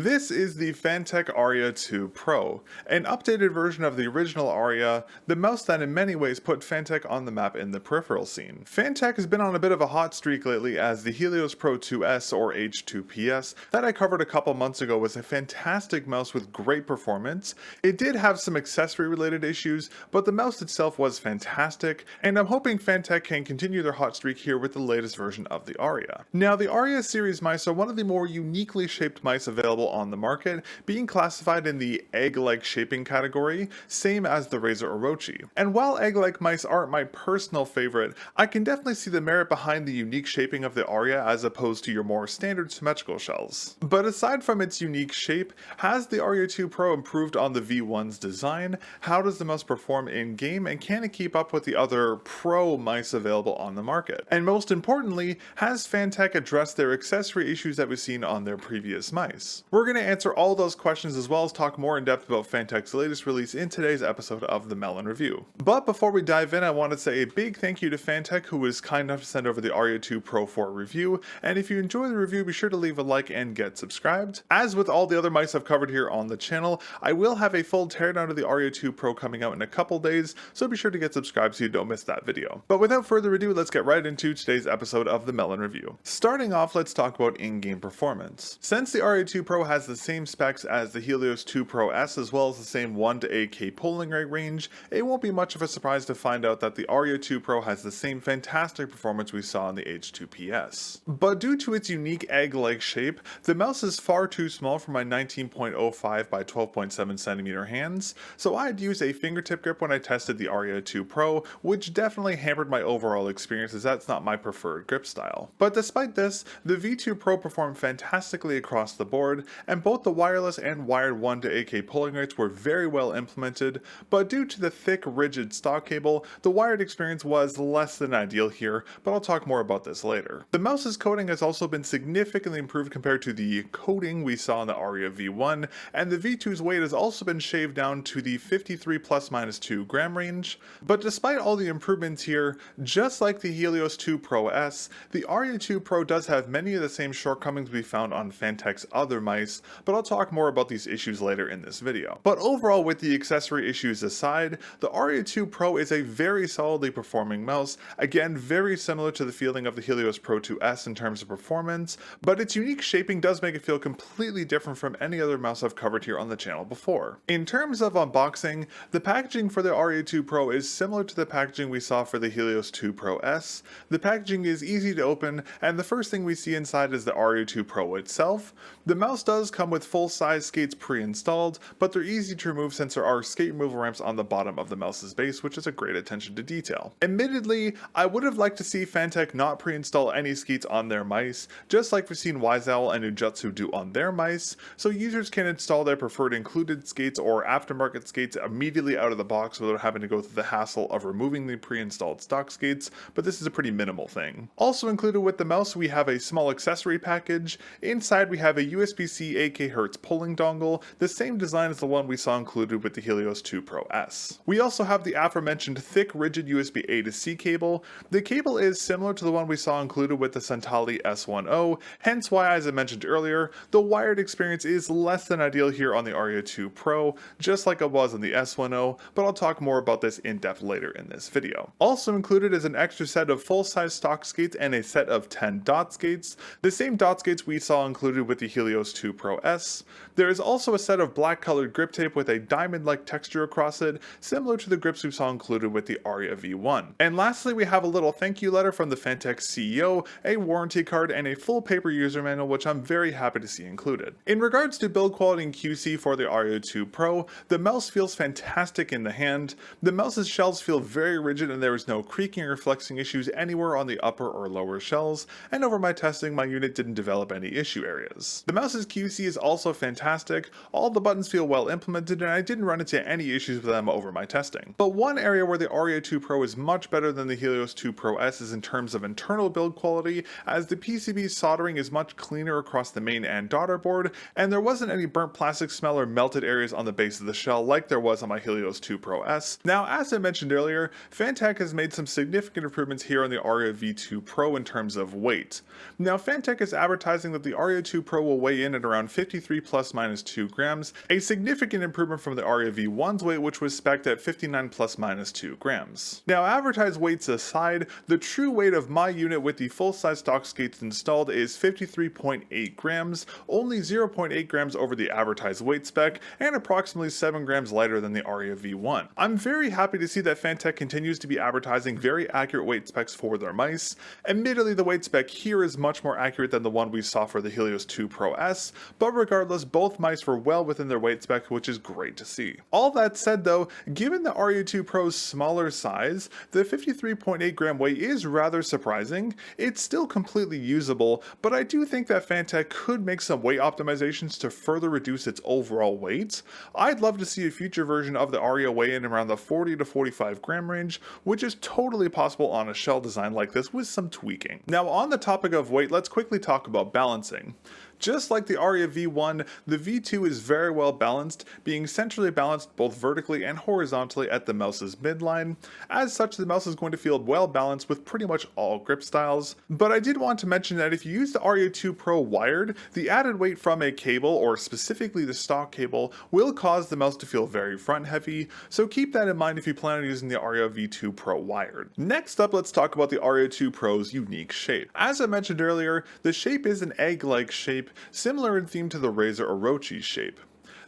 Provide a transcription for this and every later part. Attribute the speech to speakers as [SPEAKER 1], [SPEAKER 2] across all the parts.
[SPEAKER 1] This is the FANTECH Aria II Pro, an updated version of the original Aria, the mouse that in many ways put FANTECH on the map in the peripheral scene. FANTECH has been on a bit of a hot streak lately, as the Helios Pro 2S or H2PS that I covered a couple months ago was a fantastic mouse with great performance. It did have some accessory related issues, but the mouse itself was fantastic, and I'm hoping FANTECH can continue their hot streak here with the latest version of the Aria. Now, the Aria series mice are one of the more uniquely shaped mice available on the market, being classified in the egg-like shaping category, same as the Razer Orochi. And while egg-like mice aren't my personal favorite, I can definitely see the merit behind the unique shaping of the Aria as opposed to your more standard symmetrical shells. But aside from its unique shape, has the Aria II Pro improved on the V1's design? How does the mouse perform in-game, and can it keep up with the other Pro mice available on the market? And most importantly, has FANTECH addressed their accessory issues that we've seen on their previous mice? We're going to answer all those questions as well as talk more in depth about FANTECH's latest release in today's episode of the mel0n Review. But before we dive in, I want to say a big thank you to FANTECH, who was kind enough to send over the Aria II Pro for a review, and if you enjoy the review, be sure to leave a like and get subscribed. As with all the other mice I've covered here on the channel, I will have a full teardown of the Aria II Pro coming out in a couple days, so be sure to get subscribed so you don't miss that video. But without further ado, let's get right into today's episode of the mel0n Review. Starting off, let's talk about in-game performance. Since the Aria II Pro has the same specs as the Helios 2 Pro S as well as the same 1 to 8K polling rate range, it won't be much of a surprise to find out that the Aria II Pro has the same fantastic performance we saw in the H2PS. But due to its unique egg-like shape, the mouse is far too small for my 19.05 by 12.7cm hands, so I'd use a fingertip grip when I tested the Aria II Pro, which definitely hampered my overall experience as that's not my preferred grip style. But despite this, the V2 Pro performed fantastically across the board, and both the wireless and wired 1 to 8K polling rates were very well implemented, but due to the thick, rigid stock cable, the wired experience was less than ideal here, but I'll talk more about this later. The mouse's coating has also been significantly improved compared to the coating we saw in the Aria V1, and the V2's weight has also been shaved down to the 53 ± 2 gram range. But despite all the improvements here, just like the Helios 2 Pro S, the Aria II Pro does have many of the same shortcomings we found on FANTECH's other mice, but I'll talk more about these issues later in this video. But overall, with the accessory issues aside, the Aria II Pro is a very solidly performing mouse, again very similar to the feeling of the Helios Pro 2S in terms of performance, but its unique shaping does make it feel completely different from any other mouse I've covered here on the channel before. In terms of unboxing, the packaging for the Aria II Pro is similar to the packaging we saw for the Helios 2 Pro S. The packaging is easy to open, and the first thing we see inside is the Aria II Pro itself. The mouse does come with full-size skates pre-installed, but they're easy to remove since there are skate removal ramps on the bottom of the mouse's base, which is a great attention to detail. Admittedly, I would have liked to see FANTECH not pre-install any skates on their mice, just like we've seen Wiseowl and Ujutsu do on their mice, so users can install their preferred included skates or aftermarket skates immediately out of the box without having to go through the hassle of removing the pre-installed stock skates, but this is a pretty minimal thing. Also included with the mouse, we have a small accessory package. Inside we have a USB-C 8K polling dongle, the same design as the one we saw included with the Helios 2 Pro S. We also have the aforementioned thick rigid USB A to C cable. The cable is similar to the one we saw included with the Centali S10, hence why, as I mentioned earlier, the wired experience is less than ideal here on the Aria II Pro, just like it was on the S10, but I'll talk more about this in depth later in this video. Also included is an extra set of full-size stock skates and a set of 10 dot skates, the same dot skates we saw included with the Helios 2 Pro S. There is also a set of black colored grip tape with a diamond-like texture across it, similar to the grips we saw included with the Aria V1. And lastly, we have a little thank you letter from the FANTECH CEO, a warranty card, and a full paper user manual, which I'm very happy to see included. In regards to build quality and QC for the Aria II Pro, the mouse feels fantastic in the hand. The mouse's shells feel very rigid and there is no creaking or flexing issues anywhere on the upper or lower shells, and over my testing, my unit didn't develop any issue areas. The mouse's QC is also fantastic, all the buttons feel well implemented, and I didn't run into any issues with them over my testing. But one area where the Aria II Pro is much better than the Helios 2 Pro S is in terms of internal build quality, as the PCB soldering is much cleaner across the main and daughter board, and there wasn't any burnt plastic smell or melted areas on the base of the shell like there was on my Helios 2 Pro S. Now, as I mentioned earlier, FANTECH has made some significant improvements here on the Aria V2 Pro in terms of weight. Now, FANTECH is advertising that the Aria II Pro will weigh in at around around 53 plus minus 2 grams, a significant improvement from the Aria V1's weight, which was spec'd at 59 plus minus 2 grams. Now, advertised weights aside, the true weight of my unit with the full-size stock skates installed is 53.8 grams, only 0.8 grams over the advertised weight spec, and approximately 7 grams lighter than the Aria V1. I'm very happy to see that FANTECH continues to be advertising very accurate weight specs for their mice. Admittedly, the weight spec here is much more accurate than the one we saw for the Helios 2 Pro S, but regardless, both mice were well within their weight spec, which is great to see. All that said though, given the Aria 2 Pro's smaller size, the 53.8 gram weight is rather surprising. It's still completely usable, but I do think that FANTECH could make some weight optimizations to further reduce its overall weight. I'd love to see a future version of the Aria weigh in around the 40 to 45 gram range, which is totally possible on a shell design like this with some tweaking. Now, on the topic of weight, let's quickly talk about balancing. Just like the Aria V1, the V2 is very well balanced, being centrally balanced both vertically and horizontally at the mouse's midline. As such, the mouse is going to feel well balanced with pretty much all grip styles. But I did want to mention that if you use the Aria 2 Pro wired, the added weight from a cable, or specifically the stock cable, will cause the mouse to feel very front heavy, so keep that in mind if you plan on using the Aria V2 Pro wired. Next up, let's talk about the Aria 2 Pro's unique shape. As I mentioned earlier, the shape is an egg-like shape, similar in theme to the Razor Orochi's shape.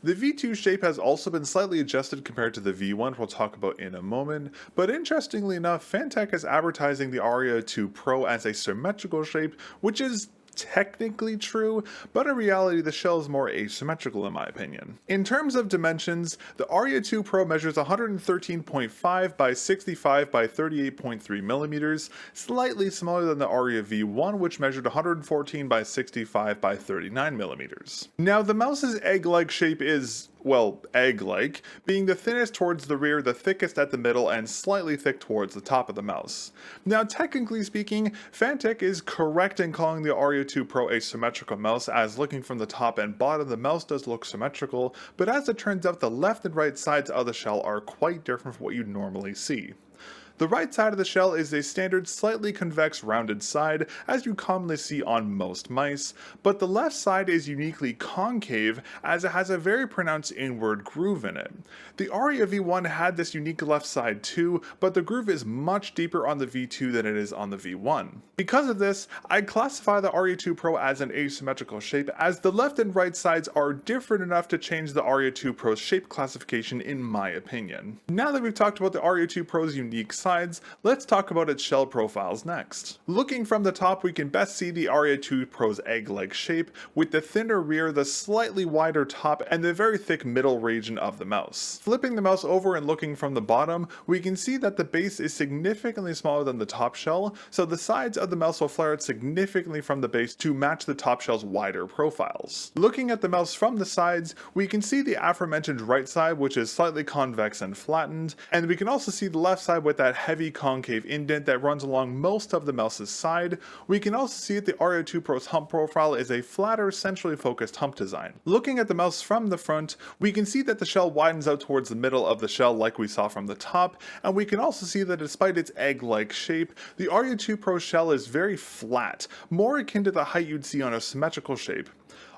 [SPEAKER 1] The V2 shape has also been slightly adjusted compared to the V1 we'll talk about in a moment, but interestingly enough, FANTECH is advertising the Aria 2 Pro as a symmetrical shape, which is technically true, but in reality the shell is more asymmetrical in my opinion. In terms of dimensions, the Aria 2 Pro measures 113.5 by 65 by 38.3 millimeters, slightly smaller than the Aria V1, which measured 114 by 65 by 39 millimeters. Now, the mouse's egg-like shape is, well, egg-like, being the thinnest towards the rear, the thickest at the middle, and slightly thick towards the top of the mouse. Now, technically speaking, FANTECH is correct in calling the Aria 2 Pro a symmetrical mouse, as looking from the top and bottom, the mouse does look symmetrical, but as it turns out, the left and right sides of the shell are quite different from what you'd normally see. The right side of the shell is a standard slightly convex rounded side, as you commonly see on most mice, but the left side is uniquely concave as it has a very pronounced inward groove in it. The Aria V1 had this unique left side too, but the groove is much deeper on the V2 than it is on the V1. Because of this, I classify the Aria 2 Pro as an asymmetrical shape, as the left and right sides are different enough to change the Aria 2 Pro's shape classification in my opinion. Now that we've talked about the Aria 2 Pro's unique sides, let's talk about its shell profiles next. Looking from the top, we can best see the Aria 2 Pro's egg-like shape, with the thinner rear, the slightly wider top, and the very thick middle region of the mouse. Flipping the mouse over and looking from the bottom, we can see that the base is significantly smaller than the top shell, so the sides of the mouse will flare out significantly from the base to match the top shell's wider profiles. Looking at the mouse from the sides, we can see the aforementioned right side, which is slightly convex and flattened, and we can also see the left side with that heavy concave indent that runs along most of the mouse's side. We can also see that the Aria 2 Pro's hump profile is a flatter, centrally focused hump design. Looking at the mouse from the front, we can see that the shell widens out towards the middle of the shell like we saw from the top, and we can also see that despite its egg-like shape, the Aria 2 Pro shell is very flat, more akin to the height you'd see on a symmetrical shape.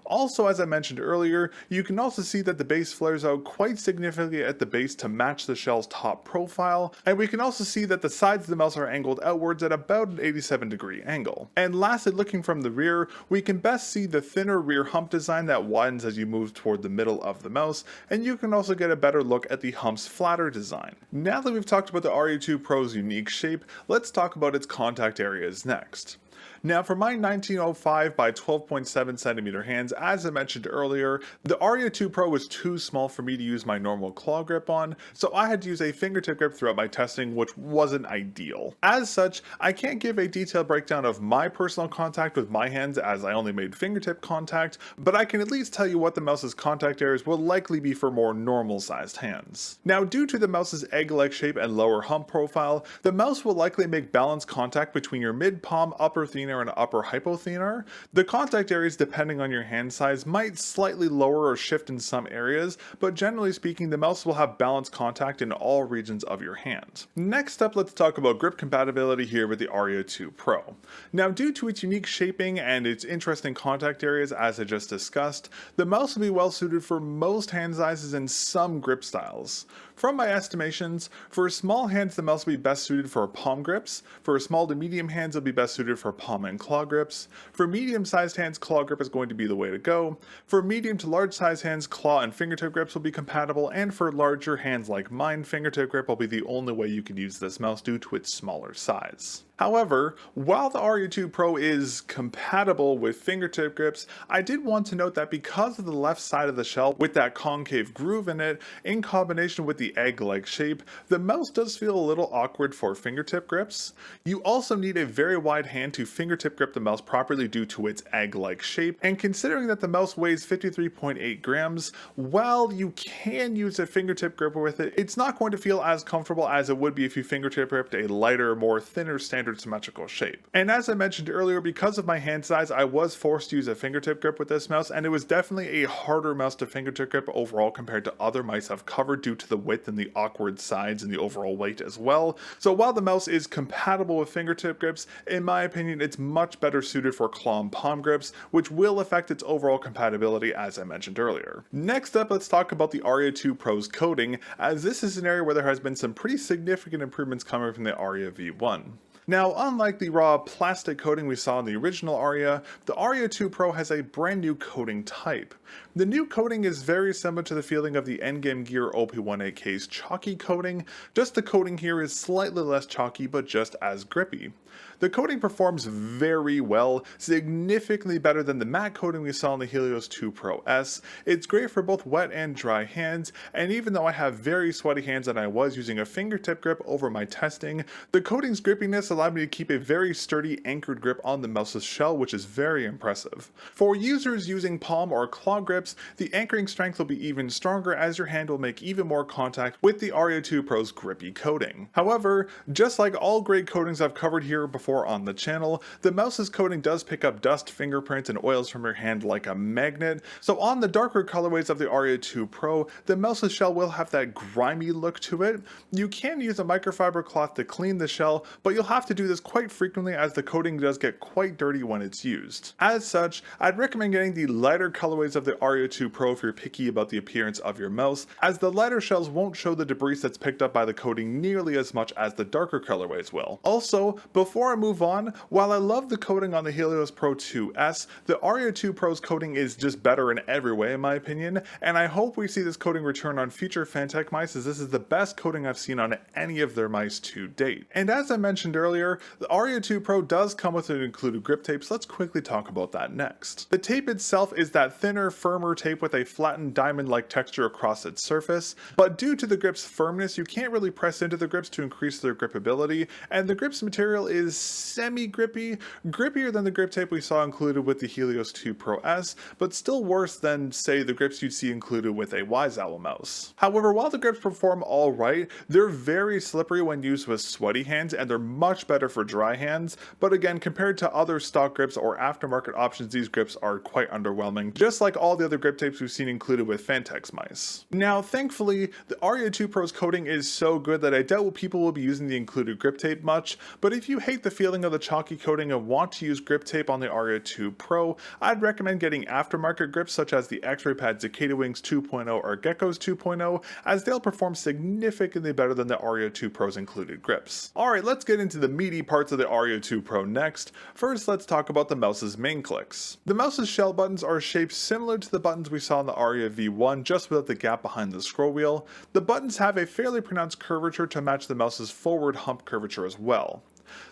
[SPEAKER 1] Also, as I mentioned earlier, you can also see that the base flares out quite significantly at the base to match the shell's top profile, and we can also see that the sides of the mouse are angled outwards at about an 87-degree angle. And lastly, looking from the rear, we can best see the thinner rear hump design that widens as you move toward the middle of the mouse, and you can also get a better look at the hump's flatter design. Now that we've talked about the Aria 2 Pro's unique shape, let's talk about its contact areas next. Now, for my 1905 by 12.7 centimeter hands, as I mentioned earlier, the Aria 2 Pro was too small for me to use my normal claw grip on, so I had to use a fingertip grip throughout my testing, which wasn't ideal. As such, I can't give a detailed breakdown of my personal contact with my hands as I only made fingertip contact, but I can at least tell you what the mouse's contact areas will likely be for more normal sized hands. Now, due to the mouse's egg-like shape and lower hump profile, the mouse will likely make balanced contact between your mid-palm, upper thenar, thenar and upper hypothenar. The contact areas, depending on your hand size, might slightly lower or shift in some areas, but generally speaking, the mouse will have balanced contact in all regions of your hand. Next up, let's talk about grip compatibility here with the Aria II Pro. Now, due to its unique shaping and its interesting contact areas, as I just discussed, the mouse will be well suited for most hand sizes and some grip styles. From my estimations, for small hands the mouse will be best suited for palm grips, for small to medium hands it will be best suited for palm and claw grips, for medium sized hands claw grip is going to be the way to go, for medium to large sized hands claw and fingertip grips will be compatible, and for larger hands like mine, fingertip grip will be the only way you can use this mouse due to its smaller size. However, while the Aria II Pro is compatible with fingertip grips, I did want to note that because of the left side of the shell with that concave groove in it, in combination with the egg-like shape, the mouse does feel a little awkward for fingertip grips. You also need a very wide hand to fingertip grip the mouse properly due to its egg-like shape, and considering that the mouse weighs 53.8 grams, while you can use a fingertip gripper with it, it's not going to feel as comfortable as it would be if you fingertip gripped a lighter, more thinner standard symmetrical shape. And as I mentioned earlier, because of my hand size, I was forced to use a fingertip grip with this mouse, and it was definitely a harder mouse to fingertip grip overall compared to other mice I've covered due to the width and the awkward sides and the overall weight as well. So while the mouse is compatible with fingertip grips, in my opinion it's much better suited for claw and palm grips, which will affect its overall compatibility as I mentioned earlier. Next up, let's talk about the Aria II Pro's coating, as this is an area where there has been some pretty significant improvements coming from the Aria V1. Now, unlike the raw plastic coating we saw in the original Aria, the Aria II Pro has a brand new coating type. The new coating is very similar to the feeling of the Endgame Gear OP1AK's chalky coating, just the coating here is slightly less chalky but just as grippy. The coating performs very well, significantly better than the matte coating we saw in the Helios 2 Pro S. It's great for both wet and dry hands, and even though I have very sweaty hands and I was using a fingertip grip over my testing, the coating's grippiness allowed me to keep a very sturdy anchored grip on the mouse's shell, which is very impressive. For users using palm or claw grips, the anchoring strength will be even stronger as your hand will make even more contact with the Aria II Pro's grippy coating. However, just like all great coatings I've covered here before on the channel, the mouse's coating does pick up dust, fingerprints, and oils from your hand like a magnet, so on the darker colorways of the Aria II Pro, the mouse's shell will have that grimy look to it. You can use a microfiber cloth to clean the shell, but you'll have to do this quite frequently as the coating does get quite dirty when it's used. As such, I'd recommend getting the lighter colorways of the Aria II Pro if you're picky about the appearance of your mouse, as the lighter shells won't show the debris that's picked up by the coating nearly as much as the darker colorways will. Also, before I move on, while I love the coating on the Helios Pro 2S, the Aria II Pro's coating is just better in every way in my opinion, and I hope we see this coating return on future FANTECH mice, as this is the best coating I've seen on any of their mice to date. And as I mentioned earlier, the Aria II Pro does come with an included grip tape, so let's quickly talk about that next. The tape itself is that thinner, firmer tape with a flattened diamond-like texture across its surface, but due to the grip's firmness, you can't really press into the grips to increase their gripability, and the grip's material is semi-grippy, grippier than the grip tape we saw included with the Helios 2 Pro S, but still worse than, say, the grips you'd see included with a Wise Owl mouse. However, while the grips perform alright, they're very slippery when used with sweaty hands, and they're much better for dry hands, but again, compared to other stock grips or aftermarket options, these grips are quite underwhelming, just like all the other grip tapes we've seen included with FANTECH mice. Now, thankfully, the Aria II Pro's coating is so good that I doubt people will be using the included grip tape much, but if you hate the feeling of the chalky coating and want to use grip tape on the Aria II Pro, I'd recommend getting aftermarket grips such as the X-Ray Pad Cicada Wings 2.0 or Geckos 2.0, as they'll perform significantly better than the Aria II Pro's included grips. Alright, let's get into the meaty parts of the Aria II Pro next. First, let's talk about the mouse's main clicks. The mouse's shell buttons are shaped similar to the buttons we saw in the Aria V1, just without the gap behind the scroll wheel. The buttons have a fairly pronounced curvature to match the mouse's forward hump curvature as well.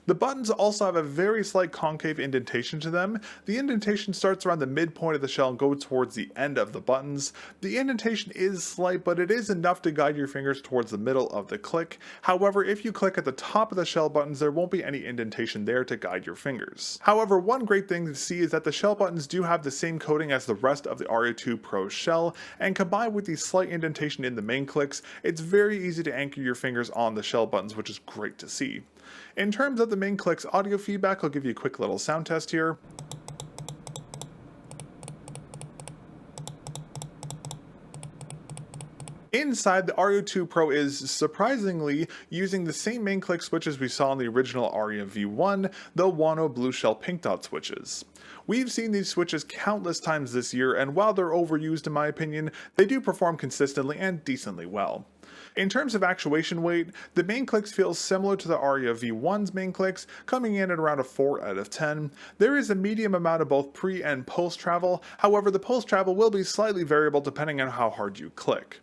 [SPEAKER 1] The buttons also have a very slight concave indentation to them. The indentation starts around the midpoint of the shell and goes towards the end of the buttons. The indentation is slight, but it is enough to guide your fingers towards the middle of the click. However, if you click at the top of the shell buttons, there won't be any indentation there to guide your fingers. However, one great thing to see is that the shell buttons do have the same coating as the rest of the Aria II Pro shell, and combined with the slight indentation in the main clicks, it's very easy to anchor your fingers on the shell buttons, which is great to see. In terms of the the main click's audio feedback, I'll give you a quick little sound test here. Inside, the Aria II Pro is surprisingly using the same main click switches we saw in the original Aria V1, the Wano blue shell pink dot switches. We've seen these switches countless times this year, and while they're overused in my opinion, they do perform consistently and decently well. In terms of actuation weight, the main clicks feel similar to the Aria V1's main clicks, coming in at around a 4 out of 10. There is a medium amount of both pre and post travel, however the post travel will be slightly variable depending on how hard you click.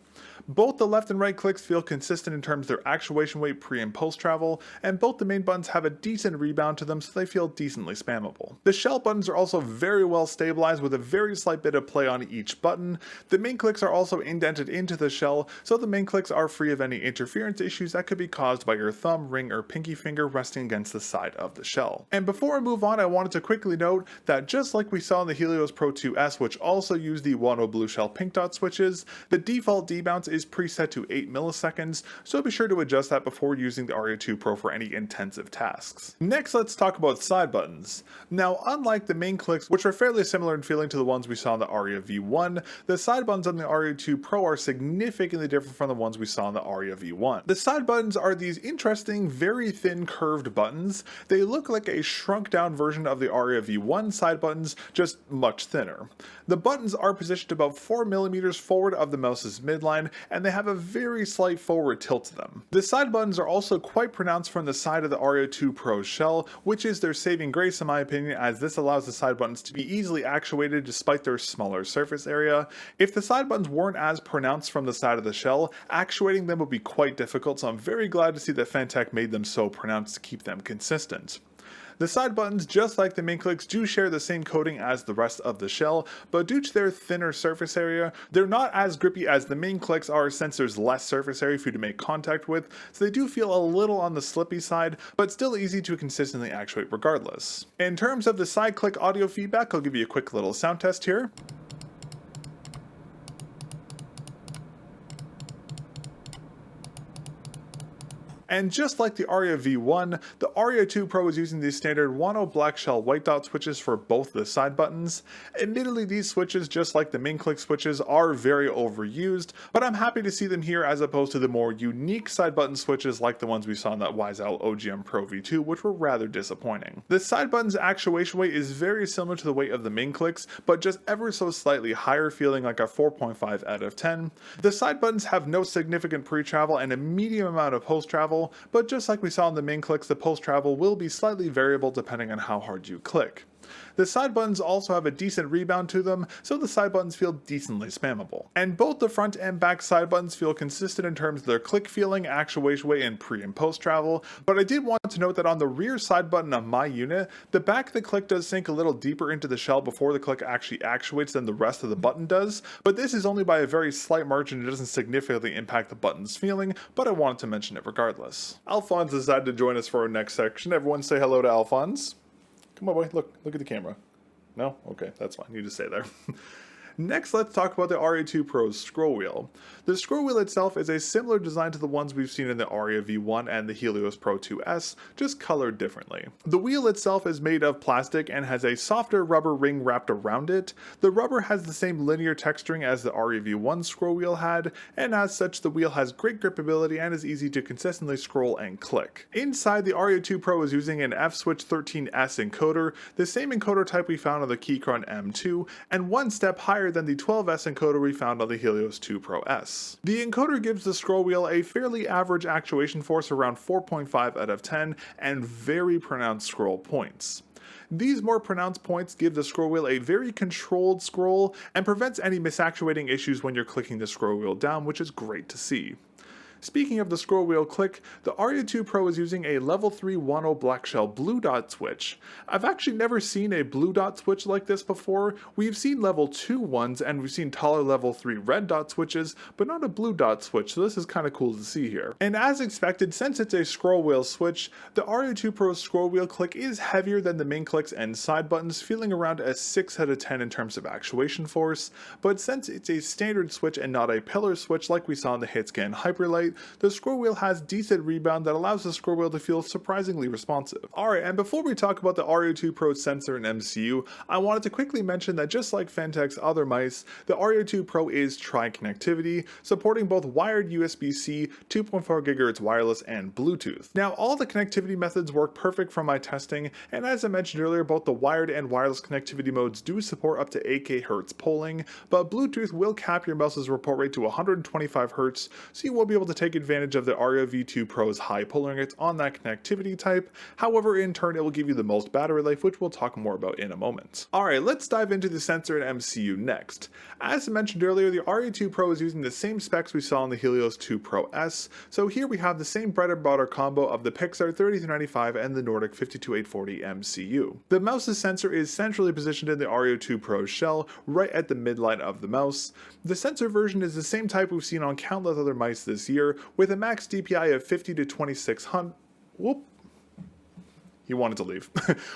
[SPEAKER 1] Both the left and right clicks feel consistent in terms of their actuation weight pre and post travel, and both the main buttons have a decent rebound to them, so they feel decently spammable. The shell buttons are also very well stabilized with a very slight bit of play on each button. The main clicks are also indented into the shell, so the main clicks are free of any interference issues that could be caused by your thumb, ring, or pinky finger resting against the side of the shell. And before I move on, I wanted to quickly note that just like we saw in the Helios Pro 2S, which also used the Wano blue shell pink dot switches, the default debounce is preset to 8 milliseconds, so be sure to adjust that before using the Aria II Pro for any intensive tasks. Next, let's talk about side buttons. Now, unlike the main clicks, which are fairly similar in feeling to the ones we saw in the Aria V1, the side buttons on the Aria II Pro are significantly different from the ones we saw in the Aria V1. The side buttons are these interesting, very thin curved buttons. They look like a shrunk down version of the Aria V1 side buttons, just much thinner. The buttons are positioned about 4 millimeters forward of the mouse's midline, and they have a very slight forward tilt to them. The side buttons are also quite pronounced from the side of the Aria II Pro's shell, which is their saving grace in my opinion, as this allows the side buttons to be easily actuated despite their smaller surface area. If the side buttons weren't as pronounced from the side of the shell, actuating them would be quite difficult, so I'm very glad to see that FANTECH made them so pronounced to keep them consistent. The side buttons, just like the main clicks, do share the same coating as the rest of the shell, but due to their thinner surface area, they're not as grippy as the main clicks are since there's less surface area for you to make contact with, so they do feel a little on the slippy side, but still easy to consistently actuate regardless. In terms of the side click audio feedback, I'll give you a quick little sound test here. And just like the Aria V1, the Aria II Pro is using the standard Wano black shell white dot switches for both the side buttons. Admittedly, these switches, just like the main click switches, are very overused, but I'm happy to see them here as opposed to the more unique side button switches like the ones we saw in that WiseOwl OGM Pro V2, which were rather disappointing. The side button's actuation weight is very similar to the weight of the main clicks, but just ever so slightly higher, feeling like a 4.5 out of 10. The side buttons have no significant pre-travel and a medium amount of post-travel, but just like we saw in the main clicks, the post travel will be slightly variable depending on how hard you click. The side buttons also have a decent rebound to them, so the side buttons feel decently spammable. And both the front and back side buttons feel consistent in terms of their click feeling, actuation weight, and pre and post travel, but I did want to note that on the rear side button of my unit, the back of the click does sink a little deeper into the shell before the click actually actuates than the rest of the button does, but this is only by a very slight margin. It doesn't significantly impact the button's feeling, but I wanted to mention it regardless. Alphonse decided to join us for our next section. Everyone say hello to Alphonse. Come on, boy, look at the camera. No? Okay, that's fine. You just stay there. Next, let's talk about the Aria II Pro's scroll wheel. The scroll wheel itself is a similar design to the ones we've seen in the Aria V1 and the Helios Pro 2S, just colored differently. The wheel itself is made of plastic and has a softer rubber ring wrapped around it. The rubber has the same linear texturing as the Aria V1 scroll wheel had, and as such the wheel has great gripability and is easy to consistently scroll and click. Inside, the Aria II Pro is using an F-Switch 13S encoder, the same encoder type we found on the Keychron M2, and one step higher than the 12S encoder we found on the Helios 2 Pro S. The encoder gives the scroll wheel a fairly average actuation force around 4.5 out of 10 and very pronounced scroll points. These more pronounced points give the scroll wheel a very controlled scroll and prevents any misactuating issues when you're clicking the scroll wheel down, which is great to see. Speaking of the scroll wheel click, the Aria II Pro is using a level 3 Wano black shell blue dot switch. I've actually never seen a blue dot switch like this before. We've seen level 2 ones and we've seen taller level 3 red dot switches, but not a blue dot switch, so this is kind of cool to see here. And as expected, since it's a scroll wheel switch, the Aria II Pro's scroll wheel click is heavier than the main clicks and side buttons, feeling around a 6 out of 10 in terms of actuation force, but since it's a standard switch and not a pillar switch like we saw in the HitScan Hyperlight, rate, the scroll wheel has decent rebound that allows the scroll wheel to feel surprisingly responsive. Alright, and before we talk about the Aria II Pro's sensor and MCU, I wanted to quickly mention that just like FANTECH's other mice, the Aria II Pro is tri-connectivity, supporting both wired USB-C, 2.4 GHz wireless, and Bluetooth. Now, all the connectivity methods work perfect from my testing, and as I mentioned earlier, both the wired and wireless connectivity modes do support up to 8 kHz polling, but Bluetooth will cap your mouse's report rate to 125 Hz, so you won't be able to take advantage of the Aria V2 Pro's high polling rates on that connectivity type. However, in turn, it will give you the most battery life, which we'll talk more about in a moment. Alright, let's dive into the sensor and MCU next. As I mentioned earlier, the Aria II Pro is using the same specs we saw on the Helios 2 Pro S, so here we have the same bread and butter combo of the Pixar 3395 and the Nordic 52840 MCU. The mouse's sensor is centrally positioned in the Aria II Pro's shell, right at the midline of the mouse. The sensor version is the same type we've seen on countless other mice this year, with a max DPI of 50 to 2600. Whoop. He wanted to leave.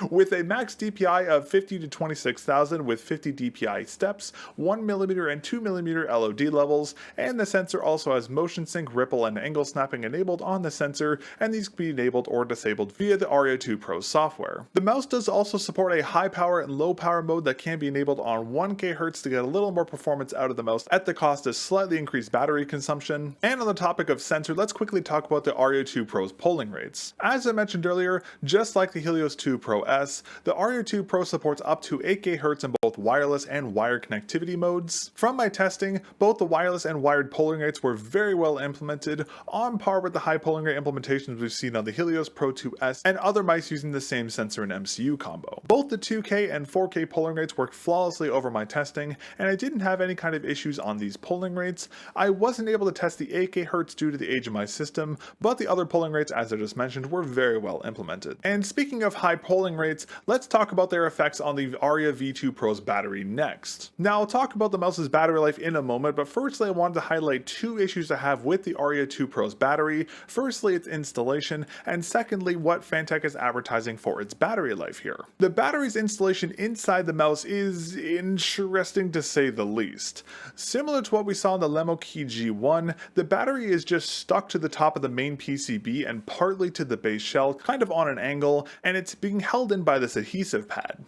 [SPEAKER 1] With a max DPI of 50 to 26,000 with 50 DPI steps, 1mm and 2mm LOD levels, and the sensor also has motion sync, ripple, and angle snapping enabled on the sensor, and these can be enabled or disabled via the Aria II Pro software. The mouse does also support a high power and low power mode that can be enabled on 1 kHz to get a little more performance out of the mouse at the cost of slightly increased battery consumption. And on the topic of sensor, let's quickly talk about the Aria II Pro's polling rates. As I mentioned earlier, just like the Helios 2 Pro S, the Aria II Pro supports up to 8 kHz in both wireless and wired connectivity modes. From my testing, both the wireless and wired polling rates were very well implemented, on par with the high polling rate implementations we've seen on the Helios Pro 2S and other mice using the same sensor and MCU combo. Both the 2K and 4K polling rates worked flawlessly over my testing, and I didn't have any kind of issues on these polling rates. I wasn't able to test the 8 kHz due to the age of my system, but the other polling rates, as I just mentioned, were very well implemented. And speaking of high polling rates, let's talk about their effects on the Aria V2 Pro's battery next. Now, I'll talk about the mouse's battery life in a moment, but firstly I wanted to highlight two issues I have with the Aria II Pro's battery. Firstly, its installation, and secondly, what FANTECH is advertising for its battery life here. The battery's installation inside the mouse is interesting to say the least. Similar to what we saw in the Lemo Key G1, the battery is just stuck to the top of the main PCB and partly to the base shell, kind of on an angle, and it's being held in by this adhesive pad.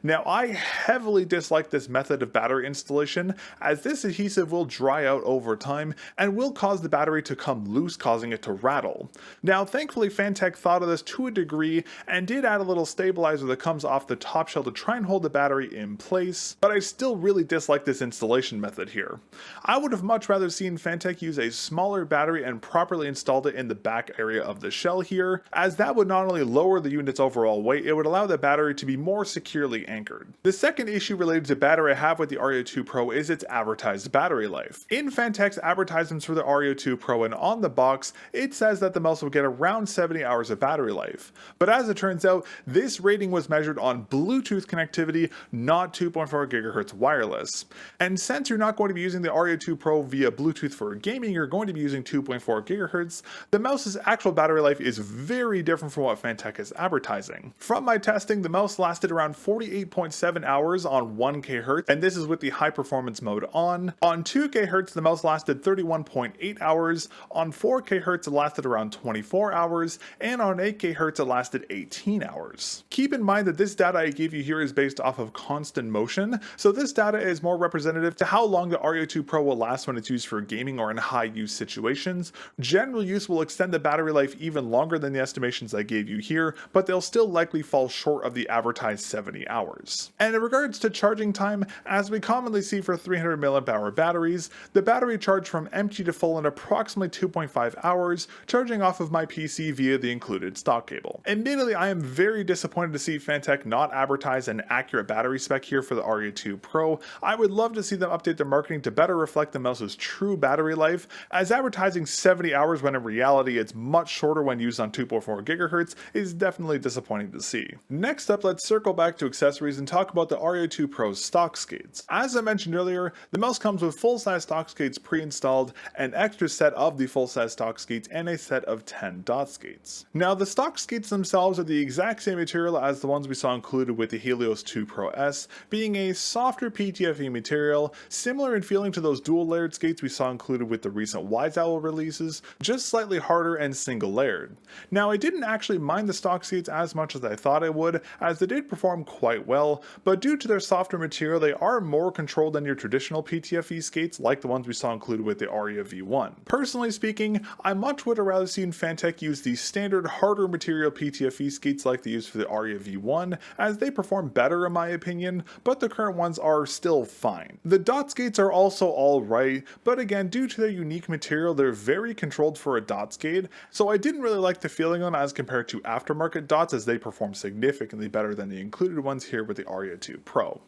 [SPEAKER 1] Now, I heavily dislike this method of battery installation, as this adhesive will dry out over time and will cause the battery to come loose, causing it to rattle. Now, thankfully FANTECH thought of this to a degree and did add a little stabilizer that comes off the top shell to try and hold the battery in place, but I still really dislike this installation method here. I would have much rather seen FANTECH use a smaller battery and properly installed it in the back area of the shell here, as that would not only lower the unit's overall weight, it would allow the battery to be more securely anchored. The second issue related to battery I have with the Aria II Pro is its advertised battery life. In FANTECH's advertisements for the Aria II Pro and on the box, it says that the mouse will get around 70 hours of battery life. But as it turns out, this rating was measured on Bluetooth connectivity, not 2.4 GHz wireless. And since you're not going to be using the Aria II Pro via Bluetooth for gaming, you're going to be using 2.4 GHz, the mouse's actual battery life is very different from what FANTECH is advertising. From my testing, the mouse lasted around 48.7 hours on 1 kHz, and this is with the high performance mode on. On 2 kHz, the mouse lasted 31.8 hours, on 4 kHz it lasted around 24 hours, and on 8 kHz it lasted 18 hours. Keep in mind that this data I gave you here is based off of constant motion, so this data is more representative to how long the Aria II Pro will last when it's used for gaming or in high use situations. General use will extend the battery life even longer than the estimations I gave you here, but they'll still likely fall short of the advertised 70 hours. And in regards to charging time, as we commonly see for 300 mAh batteries, the battery charged from empty to full in approximately 2.5 hours, charging off of my PC via the included stock cable. Admittedly, I am very disappointed to see FANTECH not advertise an accurate battery spec here for the Aria II Pro. I would love to see them update their marketing to better reflect the mouse's true battery life, as advertising 70 hours when in reality it's much shorter when used on 2.4 GHz is definitely disappointing to see. Next up, let's circle back to accessories and talk about the Aria II Pro's stock skates. As I mentioned earlier, the mouse comes with full-size stock skates pre-installed, an extra set of the full-size stock skates, and a set of 10 dot skates. Now the stock skates themselves are the exact same material as the ones we saw included with the Helios 2 Pro S, being a softer PTFE material, similar in feeling to those dual layered skates we saw included with the recent Wise Owl releases, just slightly harder and single layered. Now I didn't actually mind the stock skates as much as I thought I would, as they did perform quite well, but due to their softer material they are more controlled than your traditional PTFE skates like the ones we saw included with the Aria V1. Personally speaking, I much would have rather seen FANTECH use the standard harder material PTFE skates like they used for the Aria V1, as they perform better in my opinion, but the current ones are still fine. The dot skates are also alright, but again due to their unique material they're very controlled for a dot skate, so I didn't really like the feeling on them as compared to aftermarket dots, as they perform significantly better than the included ones here with the Aria II Pro.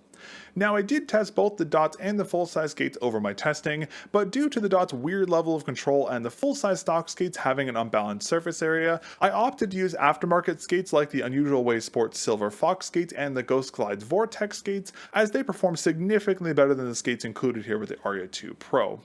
[SPEAKER 1] Now I did test both the dots and the full-size skates over my testing, but due to the dots' weird level of control and the full-size stock skates having an unbalanced surface area, I opted to use aftermarket skates like the Unusual Way Sports Silver Fox skates and the Ghost Glides Vortex skates, as they perform significantly better than the skates included here with the Aria II Pro.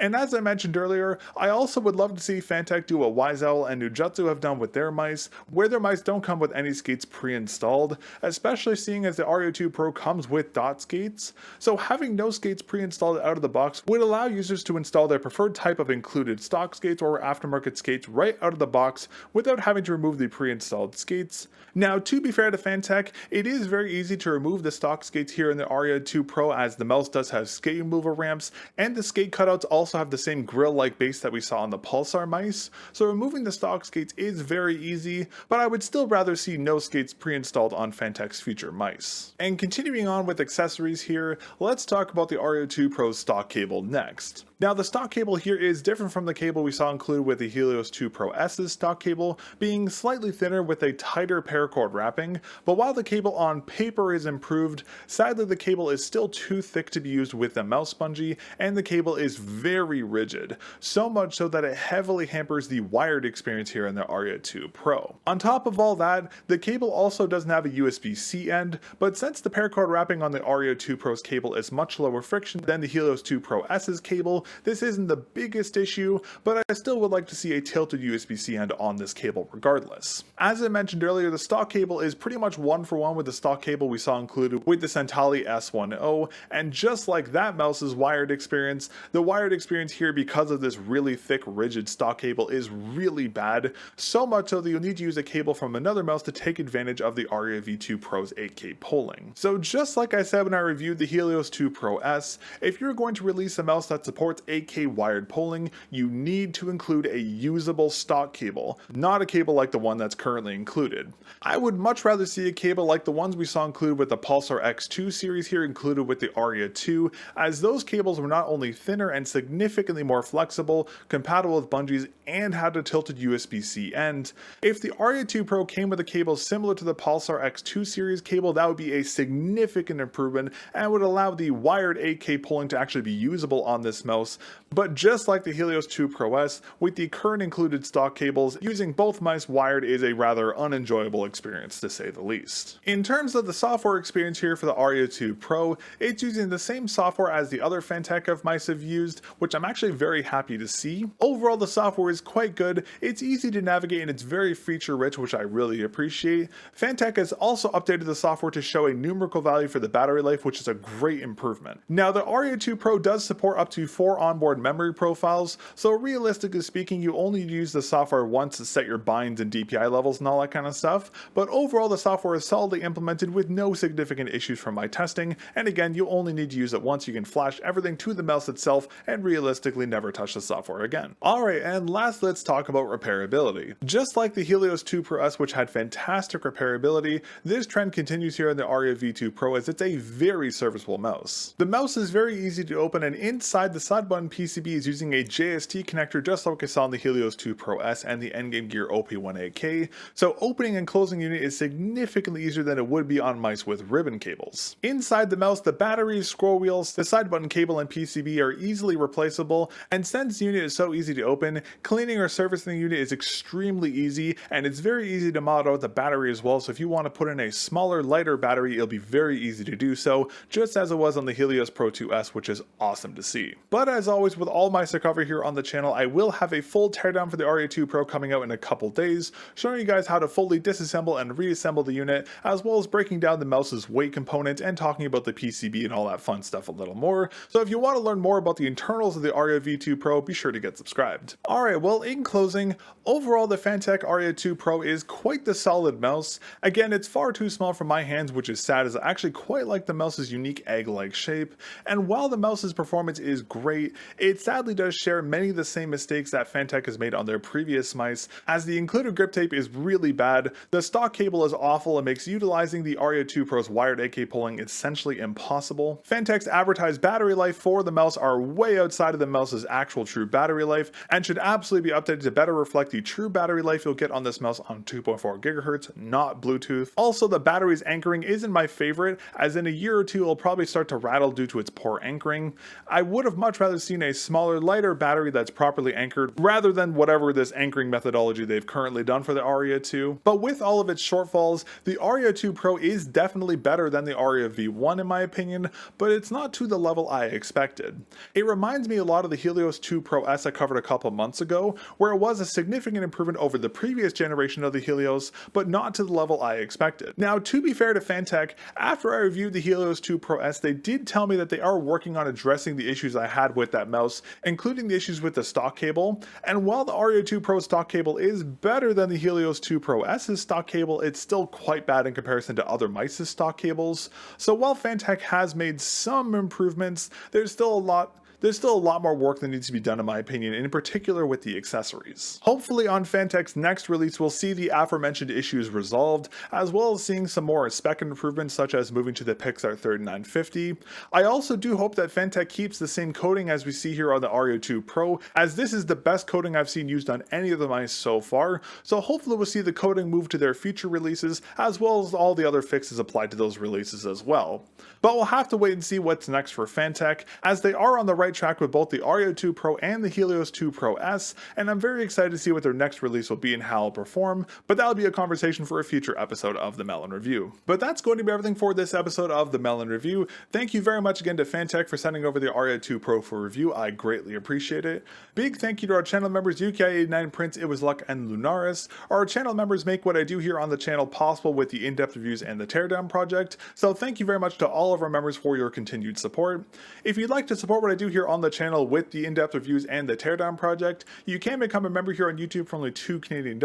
[SPEAKER 1] And as I mentioned earlier, I also would love to see FANTECH do what Wise Owl and Nujutsu have done with their mice, where their mice don't come with any skates pre-installed, especially seeing as the Aria II Pro comes with dot skates. So having no skates pre-installed out of the box would allow users to install their preferred type of included stock skates or aftermarket skates right out of the box without having to remove the pre-installed skates. Now to be fair to FANTECH, it is very easy to remove the stock skates here in the Aria II Pro, as the mouse does have skate removal ramps, and the skate cutouts also have the same grill-like base that we saw on the Pulsar mice, so removing the stock skates is very easy, but I would still rather see no skates pre-installed on FANTECH's future mice. And continuing on with accessories here, let's talk about the Aria II Pro's stock cable next. Now the stock cable here is different from the cable we saw included with the Helios 2 Pro S's stock cable, being slightly thinner with a tighter paracord wrapping, but while the cable on paper is improved, sadly the cable is still too thick to be used with the mouse bungee, and the cable is very rigid, so much so that it heavily hampers the wired experience here in the Aria II Pro. On top of all that, the cable also doesn't have a USB-C end, but since the paracord wrapping on the Aria II Pro's cable is much lower friction than the Helios 2 Pro S's cable, this isn't the biggest issue, but I still would like to see a tilted USB-C end on this cable regardless. As I mentioned earlier, the stock cable is pretty much one for one with the stock cable we saw included with the Centali S10, and just like that mouse's wired experience, the wired experience here because of this really thick rigid stock cable is really bad, so much so that you'll need to use a cable from another mouse to take advantage of the Aria V2 Pro's 8K polling. So just like I said when I reviewed the Helios 2 Pro S, if you're going to release a mouse that supports 8K wired polling, you need to include a usable stock cable, not a cable like the one that's currently included. I would much rather see a cable like the ones we saw included with the Pulsar X2 series here included with the Aria 2, as those cables were not only thinner and significantly more flexible, compatible with bungees, and had a tilted USB-C end. If the Aria 2 Pro came with a cable similar to the Pulsar X2 series cable, that would be a significant improvement and would allow the wired 8K polling to actually be usable on this mouse. But just like the Helios 2 Pro S, with the current included stock cables, using both mice wired is a rather unenjoyable experience to say the least. In terms of the software experience here for the Aria 2 Pro, it's using the same software as the other FANTECH mice have used, which I'm actually very happy to see. Overall the software is quite good, it's easy to navigate and it's very feature rich, which I really appreciate. FANTECH has also updated the software to show a numerical value for the battery life, which is a great improvement. Now the Aria 2 Pro does support up to 4 onboard memory profiles, so realistically speaking you only use the software once to set your binds and DPI levels and all that kind of stuff, but overall the software is solidly implemented with no significant issues from my testing, and again you only need to use it once. You can flash everything to the mouse itself and realistically never touch the software again. Alright, and last let's talk about repairability. Just like the Helios 2 Pro S, which had fantastic repairability, this trend continues here in the Aria V2 Pro as it's a very serviceable mouse. The mouse is very easy to open, and inside the side button PCB is using a JST connector just like I saw in the Helios 2 Pro S and the Endgame Gear OP18K, so opening and closing unit is significantly easier than it would be on mice with ribbon cables. Inside the mouse, the batteries, scroll wheels, the side button cable, and PCB are easily replaceable replaceable, and since the unit is so easy to open, cleaning or servicing the unit is extremely easy, and it's very easy to mod out the battery as well. So if you want to put in a smaller, lighter battery, it'll be very easy to do so, just as it was on the Helios Pro 2S, which is awesome to see. But as always, with all my stuff covered here on the channel, I will have a full teardown for the Aria II Pro coming out in a couple days, showing you guys how to fully disassemble and reassemble the unit, as well as breaking down the mouse's weight component and talking about the PCB and all that fun stuff a little more. So if you want to learn more about the internals of the Aria V2 Pro, be sure to get subscribed. Alright, well, in closing, overall the FANTECH Aria II Pro is quite the solid mouse. Again, it's far too small for my hands, which is sad, as I actually quite like the mouse's unique egg-like shape, and while the mouse's performance is great, it sadly does share many of the same mistakes that FANTECH has made on their previous mice, as the included grip tape is really bad, the stock cable is awful and makes utilizing the Aria II Pro's wired AK pulling essentially impossible. FANTECH's advertised battery life for the mouse are way outside of the mouse's actual true battery life, and should absolutely be updated to better reflect the true battery life you'll get on this mouse on 2.4 GHz, not Bluetooth. Also, the battery's anchoring isn't my favorite, as in a year or two it'll probably start to rattle due to its poor anchoring. I would have much rather seen a smaller, lighter battery that's properly anchored, rather than whatever this anchoring methodology they've currently done for the Aria II. But with all of its shortfalls, the Aria II Pro is definitely better than the Aria V1 in my opinion, but it's not to the level I expected. It reminds me a lot of the Helios 2 Pro S I covered a couple months ago, where it was a significant improvement over the previous generation of the Helios, but not to the level I expected. Now, to be fair to FANTECH, after I reviewed the Helios 2 Pro S, they did tell me that they are working on addressing the issues I had with that mouse, including the issues with the stock cable, and while the Aria II Pro stock cable is better than the Helios 2 Pro S's stock cable, it's still quite bad in comparison to other mice's stock cables. So while FANTECH has made some improvements, there's still a lot more work that needs to be done in my opinion, in particular with the accessories. Hopefully on FANTECH's next release we'll see the aforementioned issues resolved, as well as seeing some more spec improvements such as moving to the Pixar 3950. I also do hope that FANTECH keeps the same coating as we see here on the Aria II Pro, as this is the best coating I've seen used on any of the mice so far, so hopefully we'll see the coating move to their future releases, as well as all the other fixes applied to those releases as well. But we'll have to wait and see what's next for FANTECH, as they are on the right track with both the Aria II Pro and the Helios 2 Pro S, and I'm very excited to see what their next release will be and how it'll perform, but that'll be a conversation for a future episode of the mel0n Review. But that's going to be everything for this episode of the mel0n Review. Thank you very much again to FANTECH for sending over the Aria II Pro for review, I greatly appreciate it. Big thank you to our channel members UKI89, Prince, It Was Luck, and Lunaris. Our channel members make what I do here on the channel possible with the in-depth reviews and the teardown project, so thank you very much to all of our members for your continued support. If you'd like to support what I do here on the channel with the in-depth reviews and the teardown project, you can become a member here on YouTube for only $2 Canadian,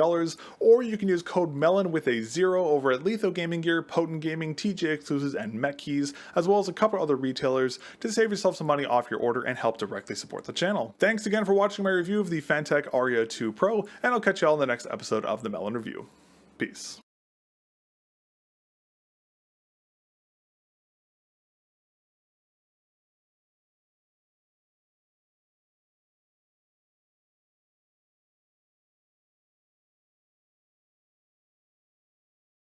[SPEAKER 1] or you can use code mel0n with a 0 over at Letho Gaming Gear, Potent Gaming, TJ Exclusives, and Metkeys, as well as a couple other retailers, to save yourself some money off your order and help directly support the channel. Thanks again for watching my review of the FANTECH Aria II Pro, and I'll catch you all in the next episode of the mel0n Review. Peace.